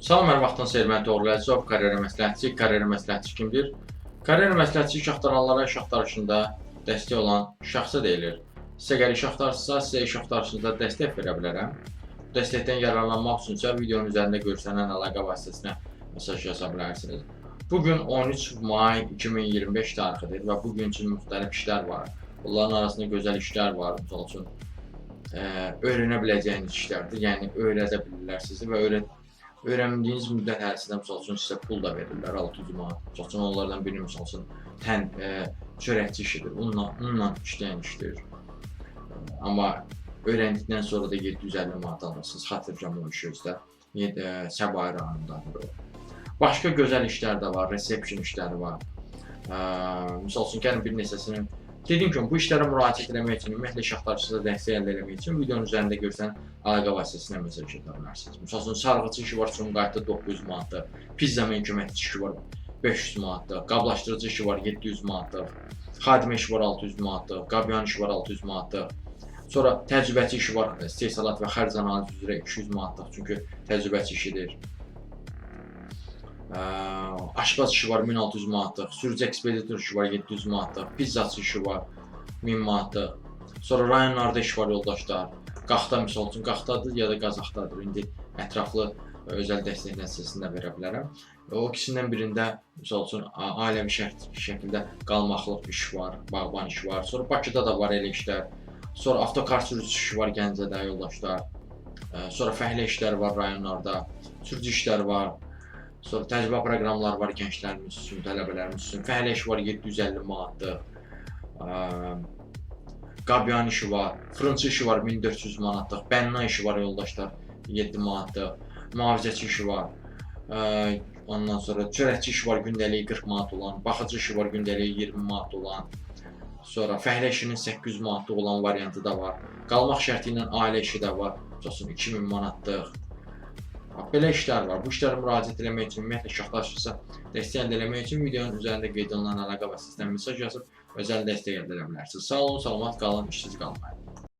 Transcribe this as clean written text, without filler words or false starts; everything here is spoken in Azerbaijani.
Salam, hər vaxtınız xeyir, mən Toğrul Əzizov, karyera məsləhətçi. Karyera məsləhətçi kimdir? Karyera məsləhətçi iş axtaranlara iş axtarışında dəstək olan şəxsə deyilir. Siz əgər iş axtarırsınızsa, sizə iş axtarışınızda dəstək verə bilərəm. Bu dəstəkdən yararlanmaq üçünsə videonun üzərində göstərilən əlaqə vasitəsinə mesaj yaza bilərsiniz. Bugün 13 may 2025 tarixidir və bugün üçün müxtəlif işlər var. Bunların arasında gözəl işlər var, misal üçün öyrənə biləcəyiniz işlərdir. Yəni öyrədə bilirlər sizi və öyrəndiyiniz müddət ərzində misal üçün sizə pul da verirlər 600 manat. Misal üçün onlardan biri misal üçün çörəkçi işidir. Bununla işləyən işdir. Amma öyrəndikdən sonra da 750 manat alırsınız. Xatırcam o iş özdə. Səbahi rayonundadır o. Başqa gözəl işlər də var, resepsiyon işləri var. Misal üçün gəlin bir neçəsini dediyim kimi bu işlərə müraciət etmək üçün, ümumiyyətlə iş axtarışınızda dəstək əldə etmək üçün videonun üzərində göstərilən əlaqə vasitəsilə mesaj ata bilərsiniz. Misal üçün sarğıcı işi var, Sumqayıtda 900 manatdır. Pizza men köməkçi işi var 500 manatdır. Qablaşdırıcı işi var 700 manatdır. Xadimə işi var 600 manatdır. Qabyan işi var 600 manatdır. Sonra təcrübəçi işi var, istehsalat və xərc analizi üzrə 200 manatlıq, çünki təcrübəçi işidir. Aşpaz işi var 1600 manatlıq, sürücü ekspeditor işi var 700 manatlıq, pizzaçı işi var 1000 manatlıq. Sonra rayonlarda iş var yoldaşlar. Qaxta misal üçün Qaxtadır ya da Qazaxdadır. İndi ətraflı özəl dəstək nəticəsində verə bilərəm. O ikisindən birində misal üçün ailəvi şəkildə qalmaqlıq iş var, bağban iş var. Sonra Bakıda da var elə işlər. Sonra avtokar sürücü işi var Gəncədə yoldaşlar. Sonra fəhlə işləri var rayonlarda, sürücü işləri var. Sonra təcrübə proqramları var gənclərimiz üçün, tələbələrimiz üçün. Fəhlə işi var 750 manatlıq. Qabyan işi var, fırıncı işi var 1400 manatlıq. Bənna işi var yoldaşlar 7 manatlıq. Mühafizəçi işi var. Ondan sonra çörəkçi işi var gündəliyi 40 manat olan. Baxıcı işi var gündəliyi 20 manat olan. Sonra fəhlə işinin 800 manatlıq olan variantı da var. Qalmaq şərti ilə ailə işi də var. Məsələn 2000 manatlıq. Belə işlər var. Bu işlərə müraciət etmək üçün, ümumiyyətlə iş axtarışınızda dəstək əldə etmək üçün videonun üzərində qeyd olunan əlaqə vasitəsilə mesaj yazıb özəl dəstək əldə edə bilərsiniz. Sağ olun, salamat qalın, işsiz qalmayın.